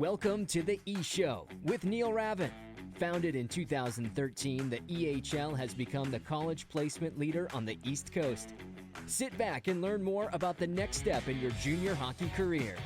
Welcome to the E-Show with Neil Ravin. Founded in 2013, the EHL has become the college placement leader on the East Coast. Sit back and learn more about the next step in your junior hockey career.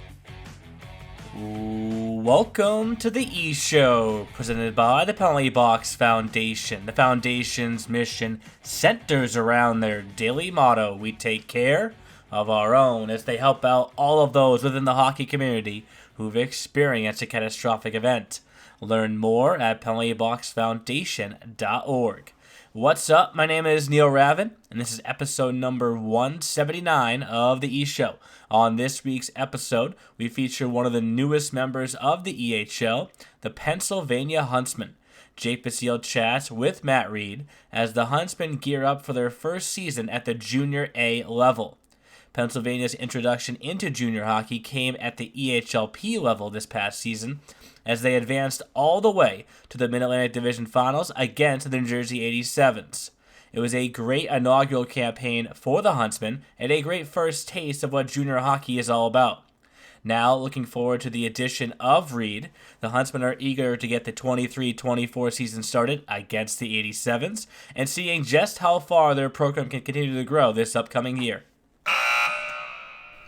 Welcome to the E-Show, presented by the Penalty Box Foundation. The Foundation's mission centers around their daily motto, we take care of our own, as they help out all of those within the hockey community who've experienced a catastrophic event. Learn more at penaltyboxfoundation.org. What's up? My name is Neil Ravin, and this is episode number 179 of the E-Show. On this week's episode, we feature one of the newest members of the EHL, the Pennsylvania Huntsmen. Jake Basile chats with Matt Reid as the Huntsmen gear up for their first season at the Junior A level. Pennsylvania's introduction into junior hockey came at the EHLP level this past season, as they advanced all the way to the Mid-Atlantic Division Finals against the New Jersey 87s. It was a great inaugural campaign for the Huntsmen and a great first taste of what junior hockey is all about. Now, looking forward to the addition of Reid, the Huntsmen are eager to get the 23-24 season started against the 87s and seeing just how far their program can continue to grow this upcoming year.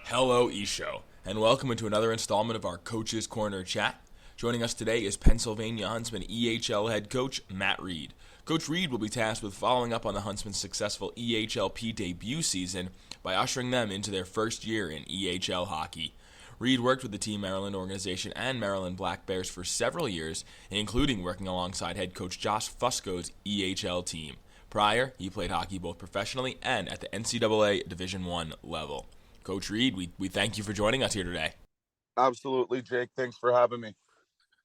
Hello, E-Show, and welcome into another installment of our Coach's Corner chat. Joining us today is Pennsylvania Huntsmen EHL head coach Matt Reid. Coach Reid will be tasked with following up on the Huntsmen's successful EHLP debut season by ushering them into their first year in EHL hockey. Reid worked with the Team Maryland organization and Maryland Black Bears for several years, including working alongside head coach Josh Fusco's EHL team. Prior, he played hockey both professionally and at the NCAA Division I level. Coach Reid, we thank you for joining us here today. Absolutely, Jake. Thanks for having me.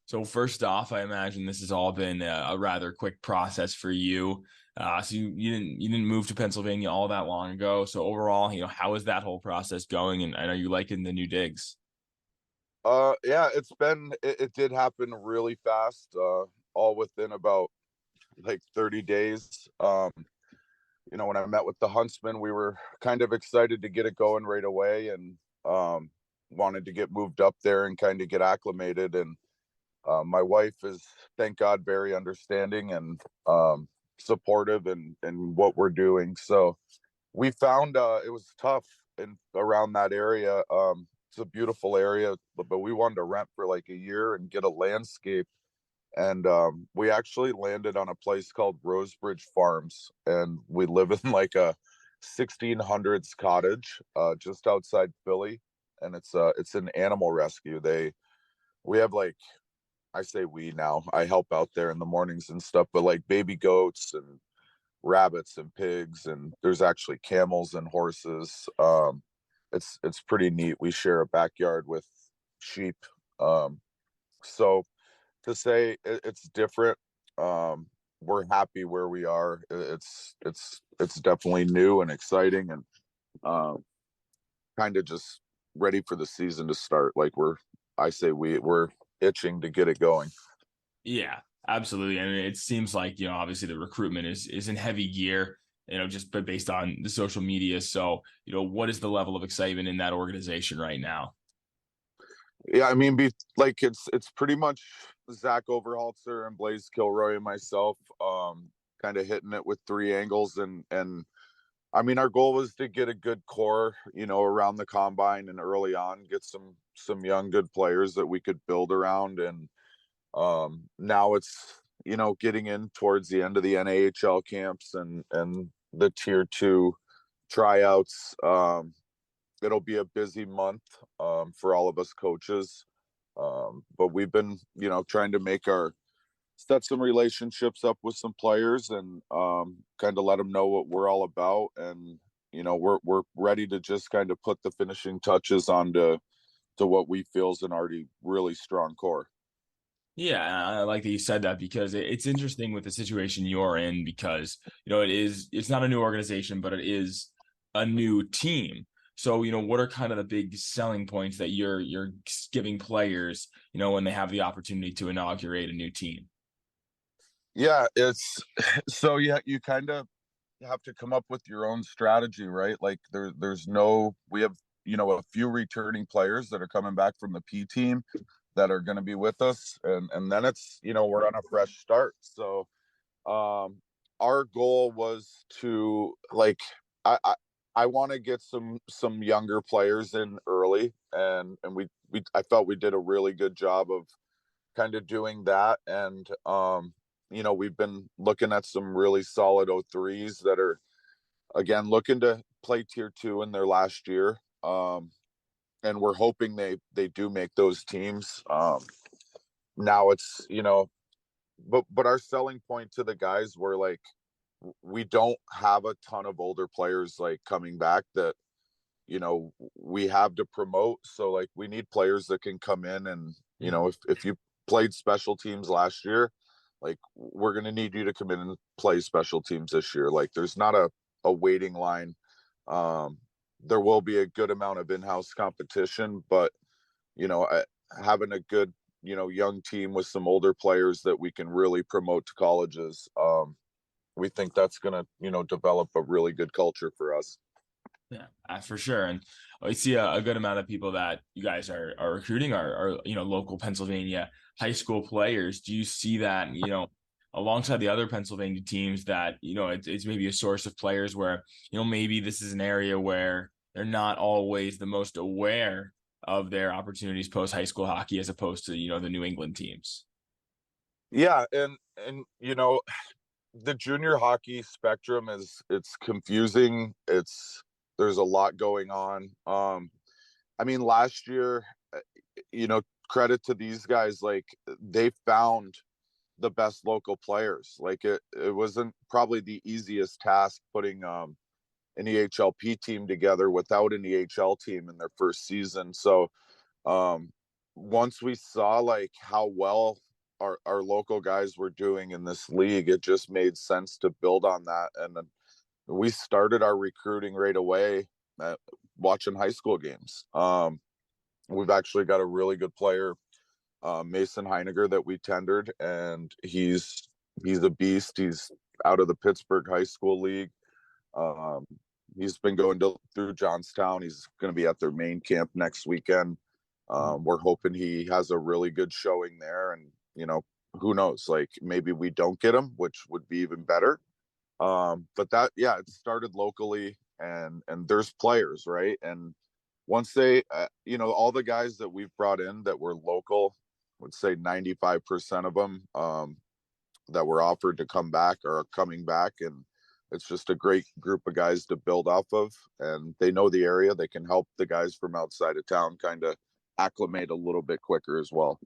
So first off, I imagine this has all been a rather quick process for you. So you didn't move to Pennsylvania all that long ago. So overall, how is that whole process going? And are you liking the new digs? Yeah, it did happen really fast. All within about 30 days. When I met with the Huntsmen, we were kind of excited to get it going right away and wanted to get moved up there and kind of get acclimated. And my wife is, thank God, very understanding and supportive in what we're doing. So we found it was tough around that area. It's a beautiful area, but we wanted to rent for like a year and get a landscape. And we actually landed on a place called Rosebridge Farms, and we live in like a 1600s cottage just outside Philly, and it's an animal rescue. We have I say we now, I help out there in the mornings and stuff, but like baby goats and rabbits and pigs, and there's actually camels and horses. It's pretty neat. We share a backyard with sheep. So to say it's different, we're happy where we are. It's definitely new and exciting, and kind of just ready for the season to start. We're itching to get it going. Yeah, absolutely. I mean, it seems like, obviously the recruitment is in heavy gear, just based on the social media. So, what is the level of excitement in that organization right now? Yeah, I mean, it's pretty much Zach Overholtzer and Blaze Kilroy and myself, kind of hitting it with three angles. And I mean, our goal was to get a good core, around the combine and early on, get some young, good players that we could build around. And now it's, getting in towards the end of the NAHL camps and the tier 2 tryouts. It'll be a busy month for all of us coaches. But we've been, trying to set some relationships up with some players and kind of let them know what we're all about. And, we're ready to just kind of put the finishing touches onto what we feel is an already really strong core. Yeah, I like that you said that, because it's interesting with the situation you're in, because, it's not a new organization, but it is a new team. So, what are kind of the big selling points that you're giving players, when they have the opportunity to inaugurate a new team? Yeah, you kind of have to come up with your own strategy, right? We have, a few returning players that are coming back from the P team. that are going to be with us, and then it's, we're on a fresh start. So our goal was to, like, I want to get some younger players in early, and we I felt we did a really good job of kind of doing that. And we've been looking at some really solid O3s that are, again, looking to play tier 2 in their last year. And we're hoping they do make those teams. Now it's, but our selling point to the guys were, like, we don't have a ton of older players like coming back that we have to promote. So, like, we need players that can come in and, if you played special teams last year, like, we're going to need you to come in and play special teams this year. Like, there's not a waiting line. There will be a good amount of in-house competition, but having a good young team with some older players that we can really promote to colleges, we think that's going to develop a really good culture for us. Yeah, for sure. And I see a good amount of people that you guys are recruiting are local Pennsylvania high school players. Do you see that, alongside the other Pennsylvania teams, that, it's maybe a source of players where, maybe this is an area where they're not always the most aware of their opportunities post high school hockey as opposed to, the New England teams? Yeah. And the junior hockey spectrum it's confusing. There's a lot going on. I mean, last year, credit to these guys, like, they found the best local players. Like, it wasn't probably the easiest task putting an EHLP team together without an EHL team in their first season. So once we saw, like, how well our local guys were doing in this league, it just made sense to build on that. And then we started our recruiting right away watching high school games. We've actually got a really good player, Mason Heiniger, that we tendered, and he's a beast. He's out of the Pittsburgh High School League. He's been going through Johnstown. He's going to be at their main camp next weekend. We're hoping he has a really good showing there, and who knows, like, maybe we don't get him, which would be even better. But that, yeah, it started locally, and there's players, right? And once they, all the guys that we've brought in that were local, I would say 95% of them that were offered to come back are coming back. And it's just a great group of guys to build off of, and they know the area. They can help the guys from outside of town kind of acclimate a little bit quicker as well.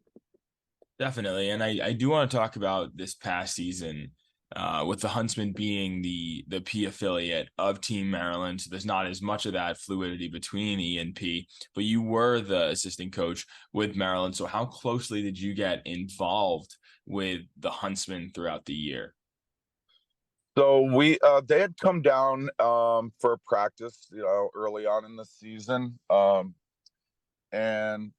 Definitely. And I do want to talk about this past season, with the Huntsmen being the P affiliate of Team Maryland. So there's not as much of that fluidity between E and P, but you were the assistant coach with Maryland. So how closely did you get involved with the Huntsmen throughout the year? So they had come down for a practice, early on in the season. And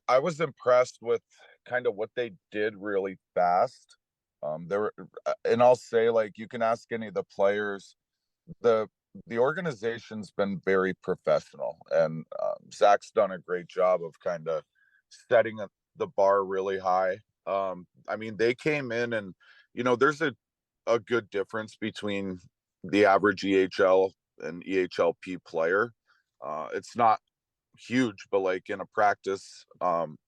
I was impressed with kind of what they did really fast. And I'll say, like, you can ask any of the players, the organization's been very professional, and Zach's done a great job of kind of setting the bar really high. I mean, they came in, and there's a good difference between the average EHL and EHLP player. It's not huge, but, like, in a practice,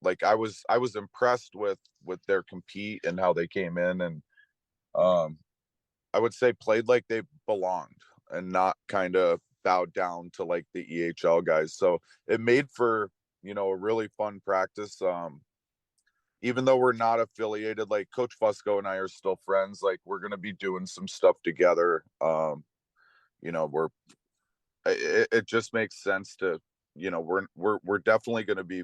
like, I was impressed with their compete and how they came in, and I would say played like they belonged and not kind of bowed down to, like, the EHL guys. So it made for a really fun practice. Even though we're not affiliated, like, Coach Fusco and I are still friends. Like, we're going to be doing some stuff together. It just makes sense to, we're definitely going to be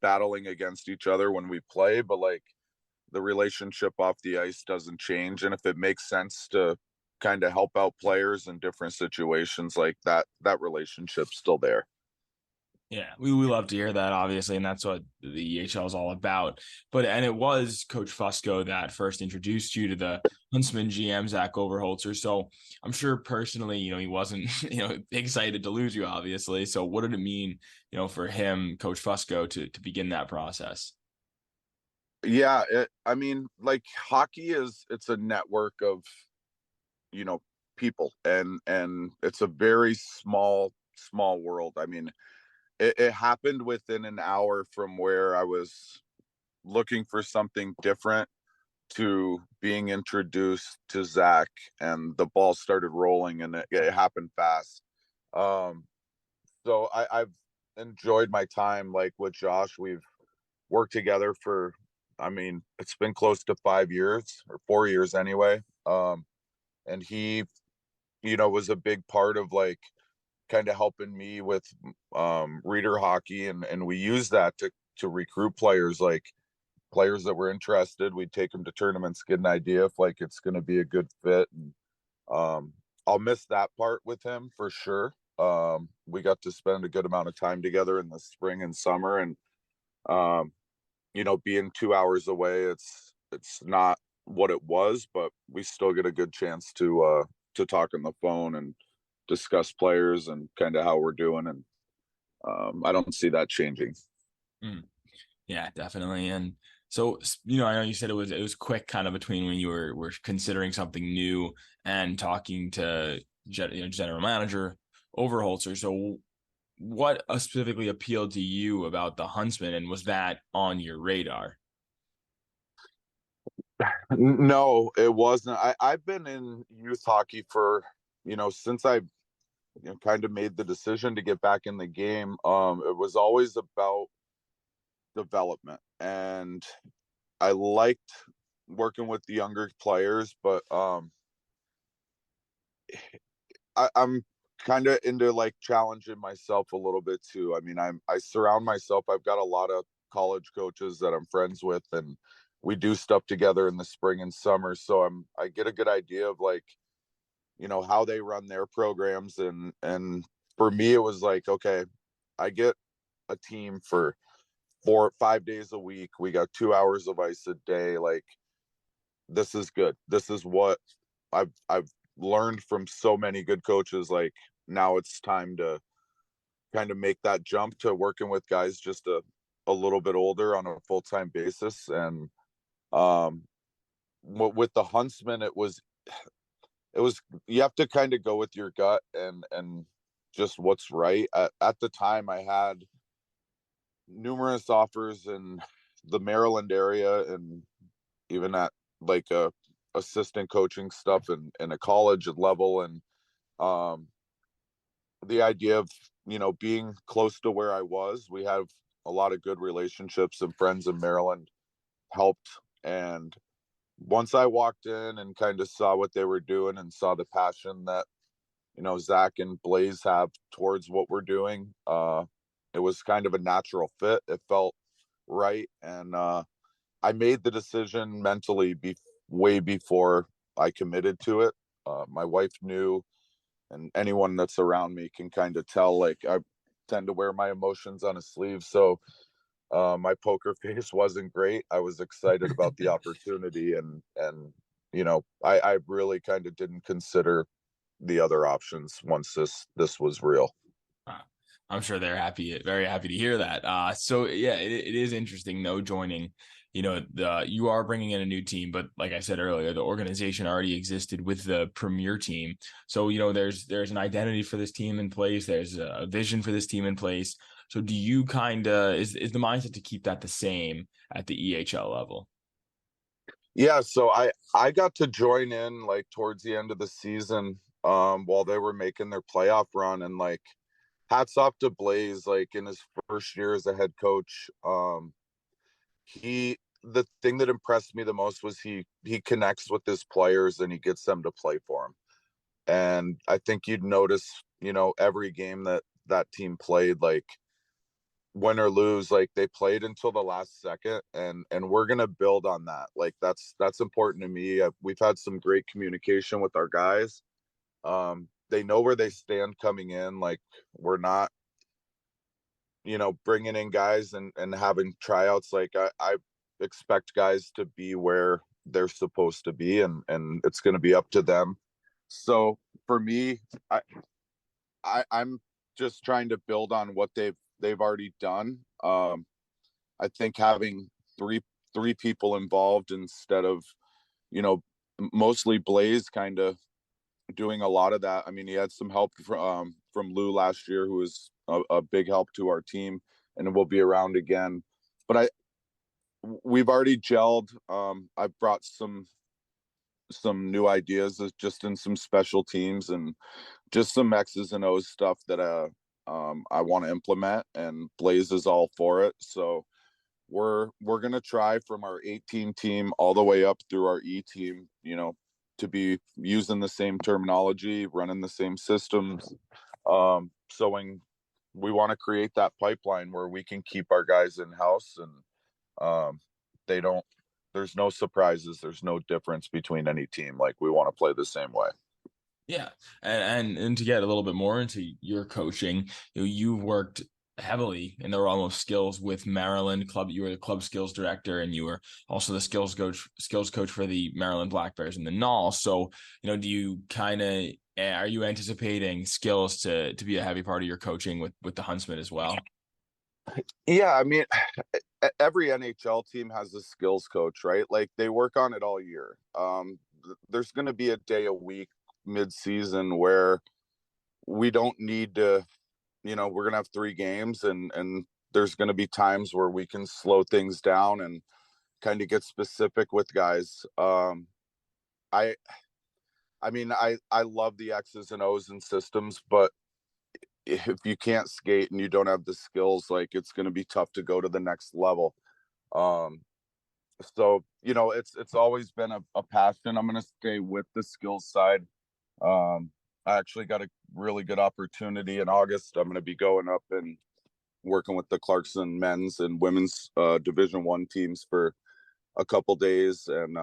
battling against each other when we play, but, like, the relationship off the ice doesn't change. And if it makes sense to kind of help out players in different situations, like that relationship's still there. Yeah, we love to hear that, obviously, and that's what the EHL is all about. And it was Coach Fusco that first introduced you to the Huntsman GM, Zach Overholzer. So I'm sure personally, he wasn't, excited to lose you, obviously. So what did it mean, for him, Coach Fusco, to begin that process? Yeah, like hockey it's a network of, people, and it's a very small world. I mean, it happened within an hour from where I was looking for something different to being introduced to Zach, and the ball started rolling, and it happened fast. Um, so I've enjoyed my time like with Josh. We've worked together for, I mean, it's been close to 5 years or 4 years anyway. And he, was a big part of like kind of helping me with reader hockey, and we use that to recruit players, like players that were interested. We'd take them to tournaments, get an idea if like it's going to be a good fit. And I'll miss that part with him for sure. We got to spend a good amount of time together in the spring and summer, and um, being 2 hours away, it's not what it was, but we still get a good chance to talk on the phone and discuss players and kind of how we're doing. And I don't see that changing. Mm. Yeah, definitely. And so, I know you said it was quick kind of between when you were considering something new and talking to general manager Overholzer. So what specifically appealed to you about the Huntsman, and was that on your radar? No, it wasn't. I've been in youth hockey for, since I kind of made the decision to get back in the game. It was always about development, and I liked working with the younger players, but I'm kind of into like challenging myself a little bit too. I mean, I surround myself. I've got a lot of college coaches that I'm friends with, and we do stuff together in the spring and summer. So I get a good idea of like, how they run their programs, and for me it was like, okay, I get a team for 4 5 days a week. We got 2 hours of ice a day. Like, this is good. This is what I've learned from so many good coaches. Like, now it's time to kind of make that jump to working with guys just a little bit older on a full-time basis. And um with the Huntsman, it was you have to kind of go with your gut and just what's right. At the time, I had numerous offers in the Maryland area, and even at like a assistant coaching stuff in a college level. And um the idea of, being close to where I was, we have a lot of good relationships and friends in Maryland, helped. And once I walked in and kind of saw what they were doing and saw the passion that, Zach and Blaze have towards what we're doing, it was kind of a natural fit. It felt right. And I made the decision mentally way before I committed to it. My wife knew, and anyone that's around me can kind of tell, like, I tend to wear my emotions on a sleeve. So my poker face wasn't great. I was excited about the opportunity, and I really kind of didn't consider the other options once this was real. Uh, I'm sure they're happy, very happy to hear that. So yeah, it is interesting though, joining, you are bringing in a new team, but like I said earlier, the organization already existed with the premier team. So, there's an identity for this team in place. There's a vision for this team in place. So do you is the mindset to keep that the same at the EHL level? Yeah, so I got to join in like towards the end of the season, while they were making their playoff run. And like, hats off to Blaze, like in his first year as a head coach. The thing that impressed me the most was he connects with his players, and he gets them to play for him. And I think you'd notice, every game that team played, like, win or lose, like, they played until the last second, and we're gonna build on that. Like, that's important to me. We've had some great communication with our guys. They know where they stand coming in. Like, we're not, bringing in guys and having tryouts. Like, I expect guys to be where they're supposed to be, and it's going to be up to them. So for me, I'm just trying to build on what they've already done. I think having three people involved instead of, mostly Blaze kind of doing a lot of that. I mean, he had some help from Lou last year, who was a big help to our team, and will be around again. But we've already gelled. I've brought some new ideas just in some special teams and just some X's and O's stuff that I want to implement, and Blaze is all for it. So we're gonna try from our 18 team all the way up through our E team, to be using the same terminology, running the same systems. So we want to create that pipeline where we can keep our guys in house, and they don't. There's no surprises. There's no difference between any team. Like, we want to play the same way. Yeah, and to get a little bit more into your coaching, you've worked heavily in the realm of skills with Maryland club. You were the club skills director, and you were also the skills coach for the Maryland Black Bears and the Null. So, do you are you anticipating skills to be a heavy part of your coaching with the Huntsmen as well? Yeah, I mean, every NHL team has a skills coach, right? Like, they work on it all year. There's going to be a day a week mid-season where we don't need to, we're going to have 3 games, and there's going to be times where we can slow things down and kind of get specific with guys. I mean, I love the X's and O's and systems, but if you can't skate and you don't have the skills, like, it's going to be tough to go to the next level. So, it's always been a passion. I'm going to stay with the skills side. I actually got a really good opportunity in August. I'm going to be going up and working with the Clarkson men's and women's Division I teams for a couple days, and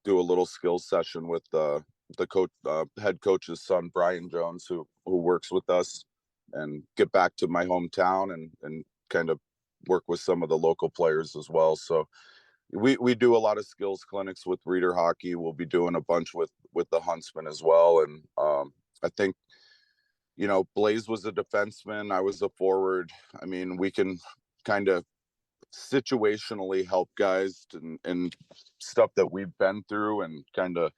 do a little skills session with the coach, head coach's son, Brian Jones, who works with us, and get back to my hometown and kind of work with some of the local players as well. So we do a lot of skills clinics with Reader Hockey. We'll be doing a bunch with the Huntsmen as well. And I think, Blaze was a defenseman. I was a forward. I mean, we can kind of situationally help guys and stuff that we've been through, and kind of,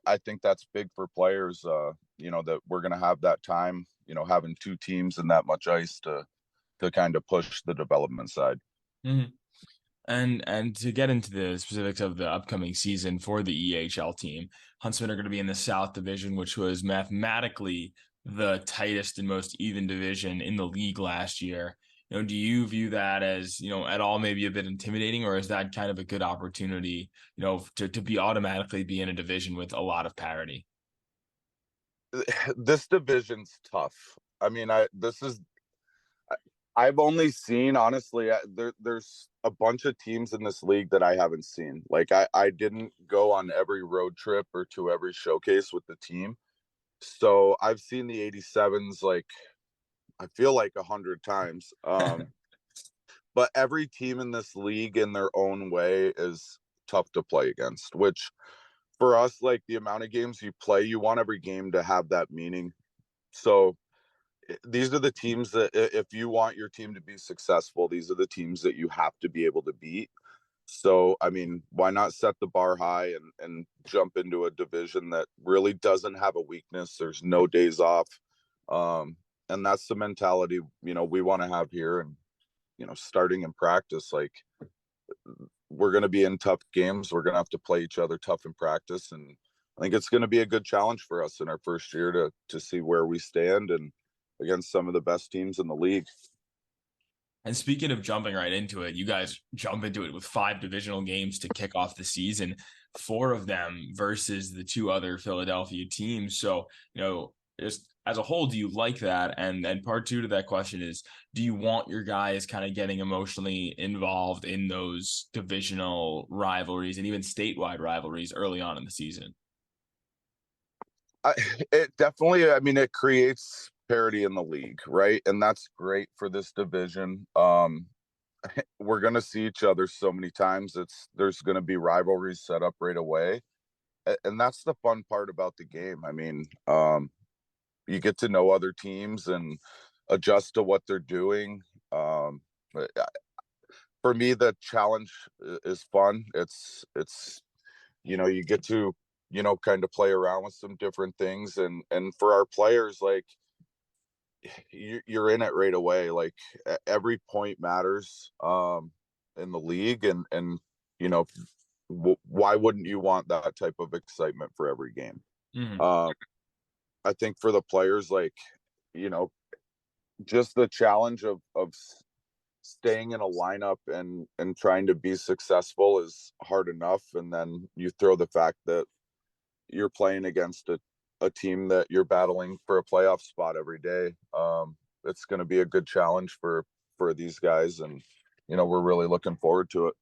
I think that's big for players, that we're going to have that time, having 2 teams and that much ice to kind of push the development side. Mm-hmm. And to get into the specifics of the upcoming season for the EHL team, Huntsmen are going to be in the South Division, which was mathematically the tightest and most even division in the league last year. Do you view that as, at all maybe a bit intimidating, or is that kind of a good opportunity, to be automatically be in a division with a lot of parity? This division's tough. I mean, I've only seen, honestly, there's a bunch of teams in this league that I haven't seen. Like, I didn't go on every road trip or to every showcase with the team. So I've seen the 87s, like, I feel like 100 times. But every team in this league in their own way is tough to play against, which for us, like, the amount of games you play, you want every game to have that meaning. So these are the teams that, if you want your team to be successful, these are the teams that you have to be able to beat. So, I mean, why not set the bar high and jump into a division that really doesn't have a weakness? There's no days off. And that's the mentality, we want to have here. And, starting in practice, like, we're going to be in tough games. We're going to have to play each other tough in practice. And I think it's going to be a good challenge for us in our first year to see where we stand, and against some of the best teams in the league. And speaking of jumping right into it, you guys jump into it with 5 divisional games to kick off the season, 4 of them versus the 2 other Philadelphia teams. So, just as a whole, do you like that? And part 2 to that question is, do you want your guys kind of getting emotionally involved in those divisional rivalries and even statewide rivalries early on in the season? It definitely, I mean, it creates parity in the league, right? And that's great for this division. We're going to see each other so many times. There's going to be rivalries set up right away. And that's the fun part about the game. I mean, you get to know other teams and adjust to what they're doing. For for me, the challenge is fun. It's you get to kind of play around with some different things, and for our players, like you're in it right away. Like every point matters in the league, and you know why wouldn't you want that type of excitement for every game? Mm-hmm. I think for the players, like just the challenge of staying in a lineup and trying to be successful is hard enough, and then you throw the fact that you're playing against a team that you're battling for a playoff spot every day. It's going to be a good challenge for these guys, and we're really looking forward to it.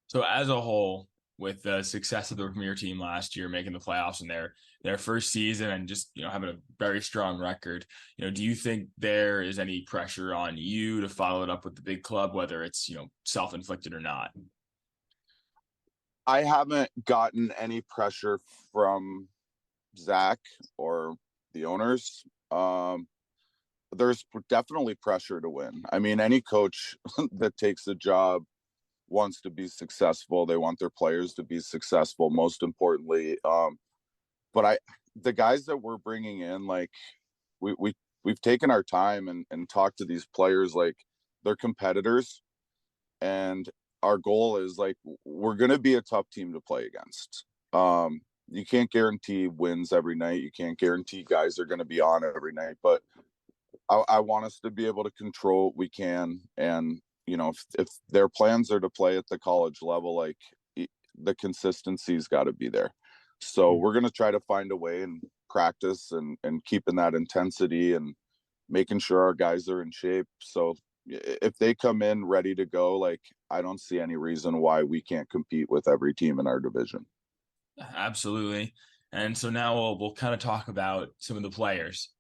So as a whole, with the success of the Premier team last year, making the playoffs in their first season and just having a very strong record, do you think there is any pressure on you to follow it up with the big club, whether it's self-inflicted or not? I haven't gotten any pressure from Zach or the owners. There's definitely pressure to win. I mean, any coach that takes a job wants to be successful. They want their players to be successful, most importantly. But the guys that we're bringing in, like we've taken our time and talked to these players, like they're competitors, and our goal is like we're going to be a tough team to play against. You can't guarantee wins every night. You can't guarantee guys are going to be on every night, but I want us to be able to control what we can. And if their plans are to play at the college level, like the consistency's got to be there. So we're going to try to find a way and practice and keeping that intensity and making sure our guys are in shape. So if they come in ready to go, like I don't see any reason why we can't compete with every team in our division. Absolutely. And so now we'll kind of talk about some of the players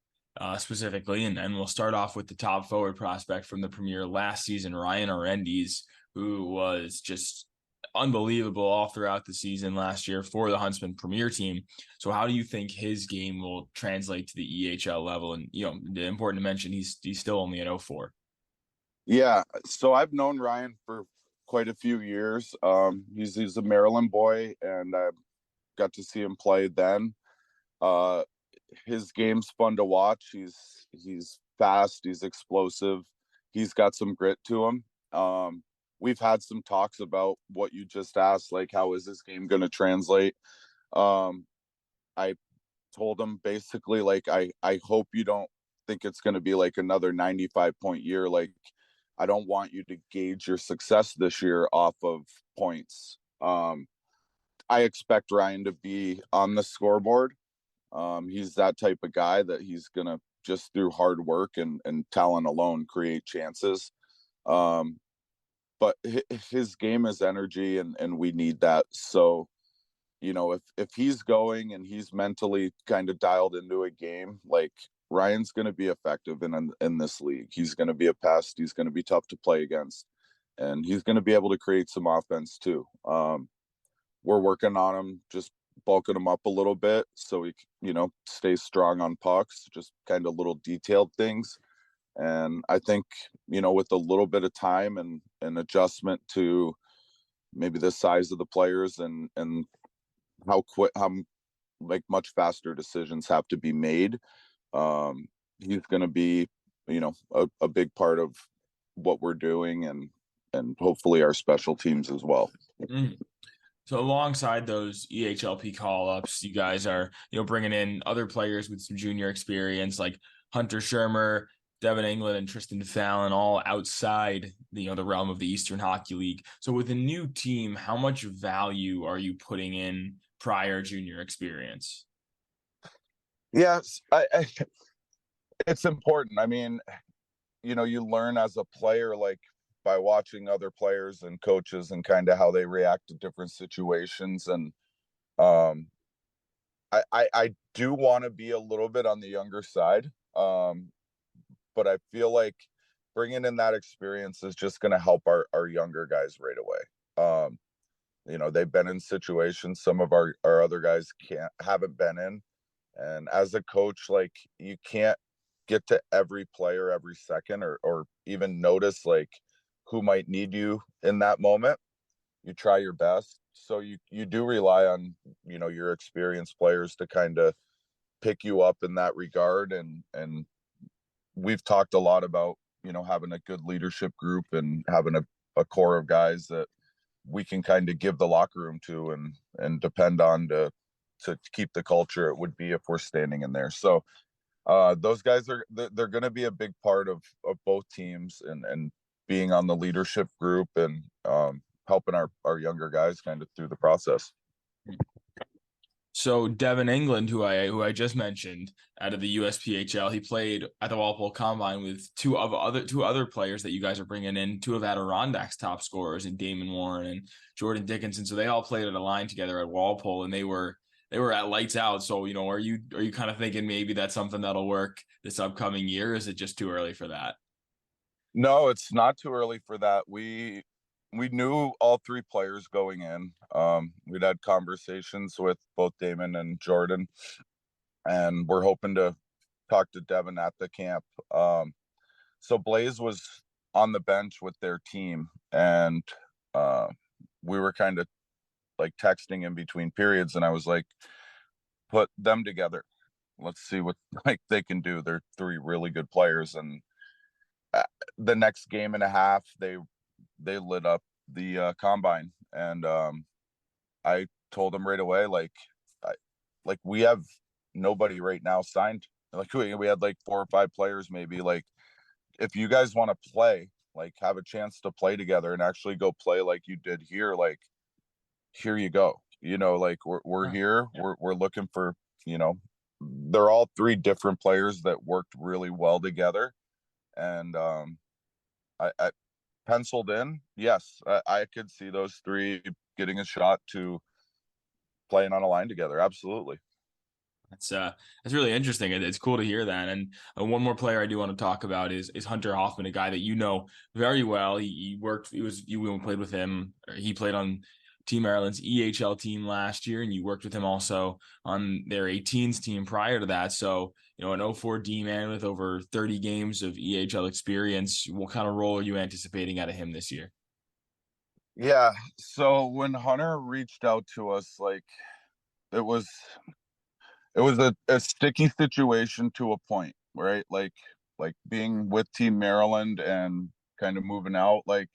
specifically, and we'll start off with the top forward prospect from the Premier last season, Ryan Arendes, who was just unbelievable all throughout the season last year for the Huntsman Premier team. So how do you think his game will translate to the EHL level? And important to mention, he's still only at 04. Yeah, so I've known Ryan for quite a few years. He's a Maryland boy, and I got to see him play then. His game's fun to watch. He's fast, he's explosive, he's got some grit to him. We've had some talks about what you just asked, like how is this game going to translate. I told him basically, like I hope you don't think it's going to be like another 95-point year. Like I don't want you to gauge your success this year off of points. I expect Ryan to be on the scoreboard. He's that type of guy that he's going to just through hard work and talent alone create chances. But his game is energy, and we need that. So, if he's going and he's mentally kind of dialed into a game, like Ryan's going to be effective in this league. He's going to be a pest. He's going to be tough to play against, and he's going to be able to create some offense too. We're working on him, just bulking him up a little bit so he stays strong on pucks, just kind of little detailed things. And I think with a little bit of time and adjustment to maybe the size of the players and how like much faster decisions have to be made, he's going to be a big part of what we're doing and hopefully our special teams as well. Mm. So alongside those EHLP call-ups, you guys are, bringing in other players with some junior experience like Hunter Shermer, Devin England, and Tristan Fallon, all outside the realm of the Eastern Hockey League. So with a new team, how much value are you putting in prior junior experience? Yes, it's important. I mean, you learn as a player, like by watching other players and coaches and kind of how they react to different situations. And I do want to be a little bit on the younger side. But I feel like bringing in that experience is just going to help our younger guys right away. They've been in situations some of our other guys haven't been in. And as a coach, like you can't get to every player every second or even notice like who might need you in that moment. You try your best. So you do rely on, your experienced players to kind of pick you up in that regard. And we've talked a lot about, having a good leadership group and having a core of guys that we can kind of give the locker room to and depend on to keep the culture it would be if we're standing in there. So those guys they're going to be a big part of both teams and being on the leadership group and helping our younger guys kind of through the process. So Devin England, who I just mentioned, out of the USPHL, he played at the Walpole Combine with two other players that you guys are bringing in, two of Adirondacks' top scorers, and Damon Warren and Jordan Dickinson. So they all played at a line together at Walpole, and they were at lights out. So are you kind of thinking maybe that's something that'll work this upcoming year? Or is it just too early for that? No, it's not too early for that. We knew all three players going in. We'd had conversations with both Damon and Jordan, and we're hoping to talk to Devin at the camp. So Blaze was on the bench with their team, and we were kind of like texting in between periods, and I was like, put them together. Let's see what they can do. They're three really good players, and the next game and a half, they lit up the combine, and I told them right away, we have nobody right now signed. Like we had like 4 or 5 players maybe. Like if you guys want to play, like have a chance to play together and actually go play like you did here, like here you go. Like we're here. We're looking for, they're all 3 different players that worked really well together, and I penciled in. Yes, I could see those 3 getting a shot to playing on a line together. Absolutely. That's really interesting. It's cool to hear that. And one more player I do want to talk about is Hunter Hoffman, a guy that you know very well. You played with him. He played on Team Maryland's EHL team last year, and you worked with him also on their 18s team prior to that. So, an 04 D-man with over 30 games of EHL experience. What kind of role are you anticipating out of him this year? Yeah. So when Hunter reached out to us, like it was a sticky situation to a point, right? Like being with Team Maryland and kind of moving out, like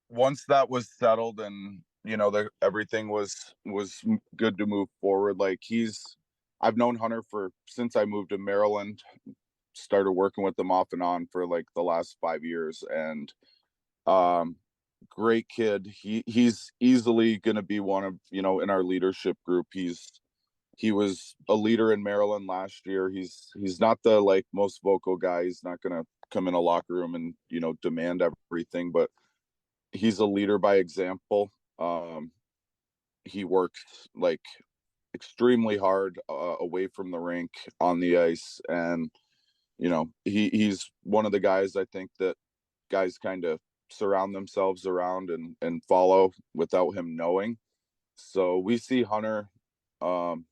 once that was settled and everything was good to move forward. Like I've known Hunter since I moved to Maryland, started working with them off and on for like the last 5 years, and great kid. He's easily going to be one of, in our leadership group. He was a leader in Maryland last year. He's not the like most vocal guy. He's not going to come in a locker room and demand everything, but he's a leader by example. He works like extremely hard away from the rink, on the ice, and he's one of the guys I think that guys kind of surround themselves around and follow without him knowing. So we see Hunter kind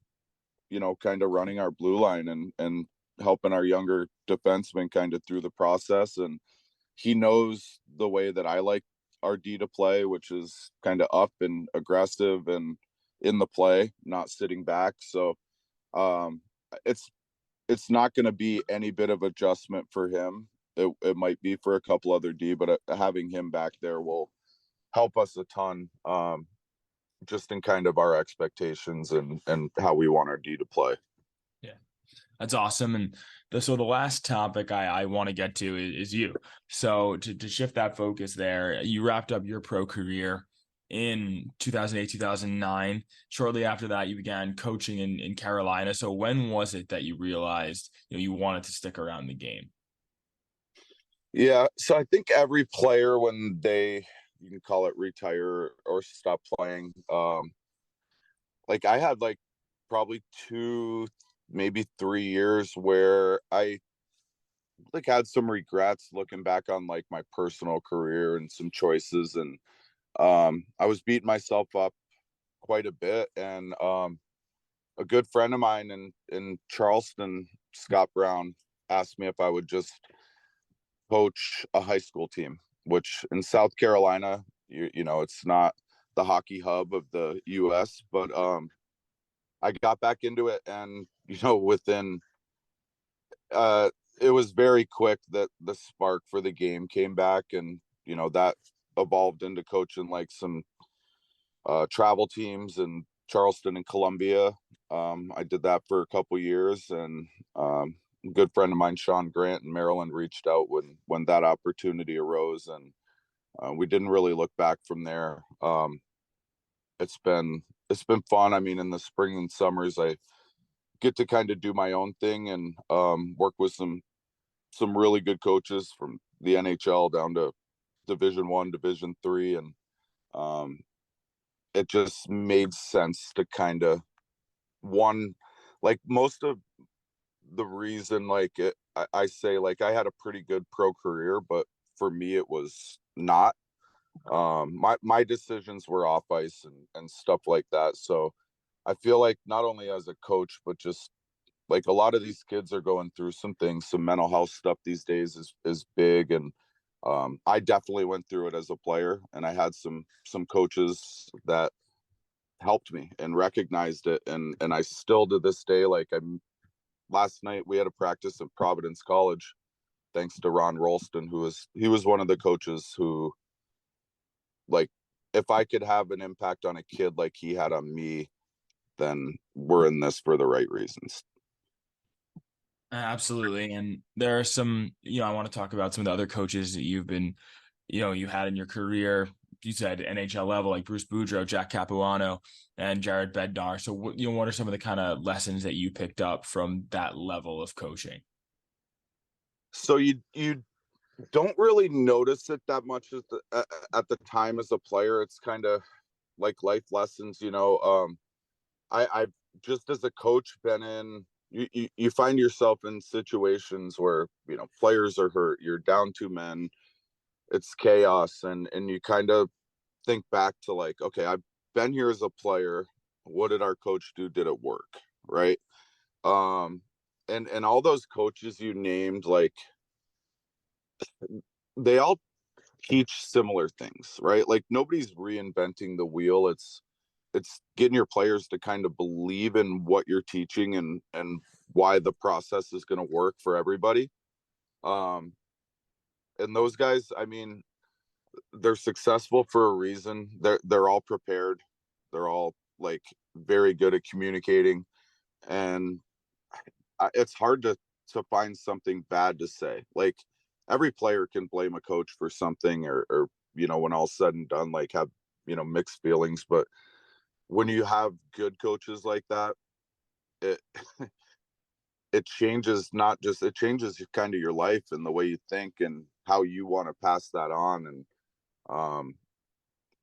of running our blue line and helping our younger defensemen kind of through the process, and he knows the way that I like our D to play, which is kind of up and aggressive and in the play, not sitting back. So it's not going to be any bit of adjustment for him. It might be for a couple other D, but having him back there will help us a ton, just in kind of our expectations and how we want our D to play. Yeah, that's awesome. And so the last topic I want to get to is you. So to shift that focus there, you wrapped up your pro career in 2008, 2009. Shortly after that, you began coaching in Carolina. So when was it that you realized you wanted to stick around the game? Yeah, so I think every player, when you can call it retire or stop playing, like I had like probably 2, maybe 3 years where I like had some regrets looking back on like my personal career and some choices, and I was beating myself up quite a bit. And a good friend of mine in Charleston, Scott Brown, asked me if I would just coach a high school team, which in South Carolina, it's not the hockey hub of the US, but I got back into it, and within it was very quick that the spark for the game came back, and that evolved into coaching like some travel teams in Charleston and Columbia. I did that for a couple years, and a good friend of mine, Sean Grant in Maryland, reached out when that opportunity arose, and we didn't really look back from there. It's been fun. I mean, in the spring and summers, I get to kind of do my own thing and work with some really good coaches from the NHL down to Division I, Division III, and it just made sense to kind of like most of the reason, like I say, like I had a pretty good pro career, but for me it was not. My decisions were off ice and stuff like that. So I feel like not only as a coach, but just like a lot of these kids are going through some things, some mental health stuff these days is big. And I definitely went through it as a player, and I had some coaches that helped me and recognized it. And I still to this day, like last night we had a practice at Providence College, thanks to Ron Rolston, he was one of the coaches who, like, if I could have an impact on a kid like he had on me, then we're in this for the right reasons. Absolutely. And there are some, I want to talk about some of the other coaches that you've been, you had in your career. You said NHL level, like Bruce Boudreau, Jack Capuano, and Jared Bednar. So, what are some of the kind of lessons that you picked up from that level of coaching? So you don't really notice it that much at the time as a player. It's kind of like life lessons, I've just as a coach been in, you find yourself in situations where players are hurt, you're down 2 men, it's chaos, and you kind of think back to, like, okay, I've been here as a player, what did our coach do, did it work, right? And all those coaches you named, like, they all teach similar things, right? Like, nobody's reinventing the wheel. It's getting your players to kind of believe in what you're teaching and why the process is going to work for everybody. And those guys, I mean, they're successful for a reason. They're all prepared. They're all, like, very good at communicating, and it's hard to find something bad to say. Like, every player can blame a coach for something, or when all's said and done, like, have mixed feelings. But when you have good coaches like that, it it changes, not just, it changes kind of your life and the way you think and how you want to pass that on. And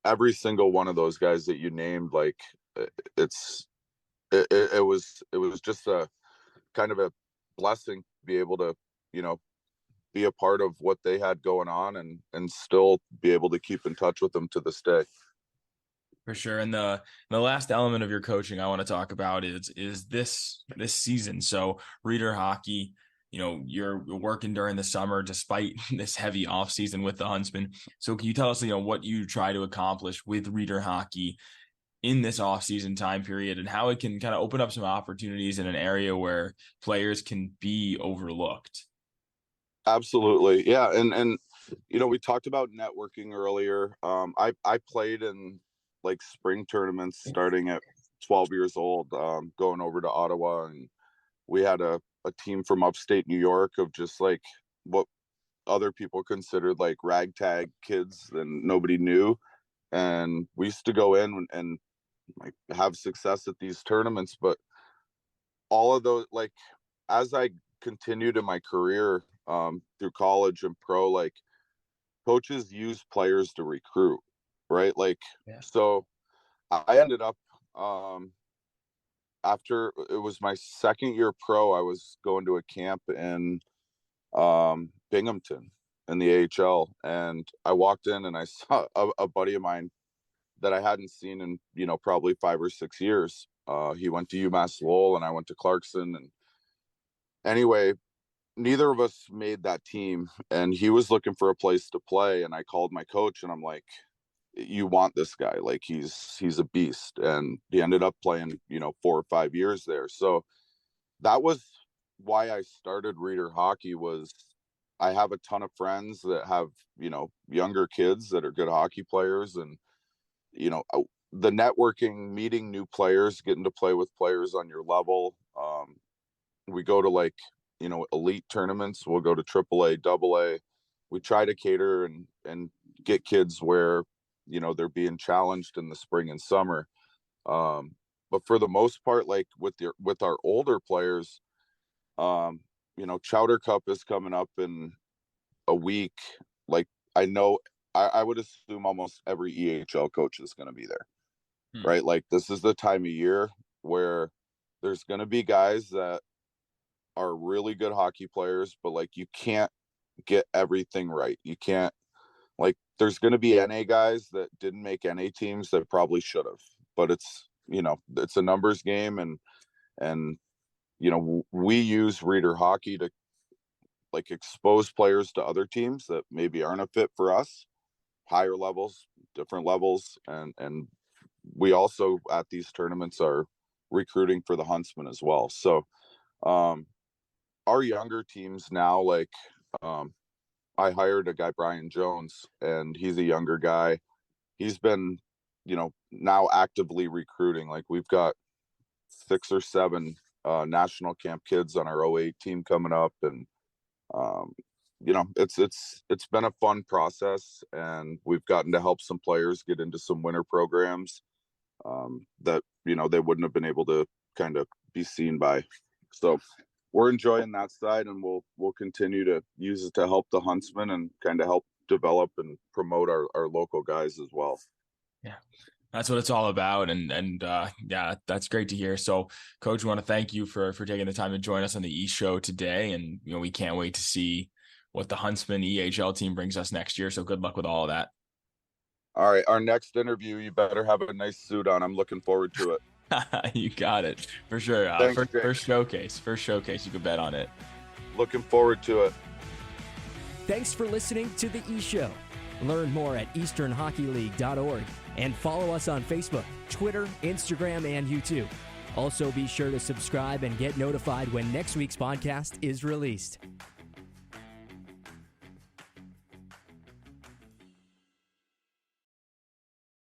every single one of those guys that you named, like, it's it was just a kind of a blessing to be able to be a part of what they had going on, and still be able to keep in touch with them to this day. For sure. And the last element of your coaching I want to talk about is this season. So Reader Hockey, you're working during the summer despite this heavy off season with the Huntsmen. So can you tell us, what you try to accomplish with Reader Hockey in this off season time period, and how it can kind of open up some opportunities in an area where players can be overlooked? Absolutely. Yeah. And we talked about networking earlier. I played in, like, spring tournaments starting at 12 years old, going over to Ottawa, and we had a team from upstate New York of just, like, what other people considered, like, ragtag kids and nobody knew. And we used to go in and like have success at these tournaments. But all of those, like, as I continued in my career, through college and pro, like, coaches use players to recruit, right? Like, Yeah. so I ended up, after it was my second year pro, I was going to a camp in Binghamton in the AHL, and I walked in and I saw a buddy of mine that I hadn't seen in probably 5 or 6 years. He went to UMass Lowell, and I went to Clarkson. And anyway, neither of us made that team, and he was looking for a place to play. And I called my coach and I'm like, you want this guy, like he's a beast. And he ended up playing, 4 or 5 years there. So that was why I started Reader Hockey. Was I have a ton of friends that have, younger kids that are good hockey players, and, the networking, meeting new players, getting to play with players on your level. We go to elite tournaments. We'll go to AAA, AA. We try to cater and get kids where, they're being challenged in the spring and summer. But for the most part, like with our older players, Chowder Cup is coming up in a week. Like, I know I would assume almost every EHL coach is going to be there, right? Like, this is the time of year where there's going to be guys that are really good hockey players, but like, you can't get everything right. You can't, like, there's going to be NA guys that didn't make NA teams that probably should have, but it's a numbers game. And we use Reader Hockey to like expose players to other teams that maybe aren't a fit for us, higher levels, different levels. And we also at these tournaments are recruiting for the Huntsmen as well. So our younger teams now, like I hired a guy, Brian Jones, and he's a younger guy. He's been, now actively recruiting. Like, we've got 6 or 7 national camp kids on our 08 team coming up. And, it's been a fun process, and we've gotten to help some players get into some winter programs that, they wouldn't have been able to kind of be seen by. So we're enjoying that side, and we'll continue to use it to help the Huntsmen and kind of help develop and promote our local guys as well. Yeah, that's what it's all about. And yeah, that's great to hear. So, Coach, we want to thank you for taking the time to join us on the E-Show today. And, we can't wait to see what the Huntsman EHL team brings us next year. So good luck with all of that. All right. Our next interview, you better have a nice suit on. I'm looking forward to it. You got it for sure. Thanks, first showcase. You can bet on it. Looking forward to it. Thanks for listening to the E-Show. Learn more at easternhockeyleague.org and follow us on Facebook, Twitter, Instagram, and YouTube. Also, be sure to subscribe and get notified when next week's podcast is released.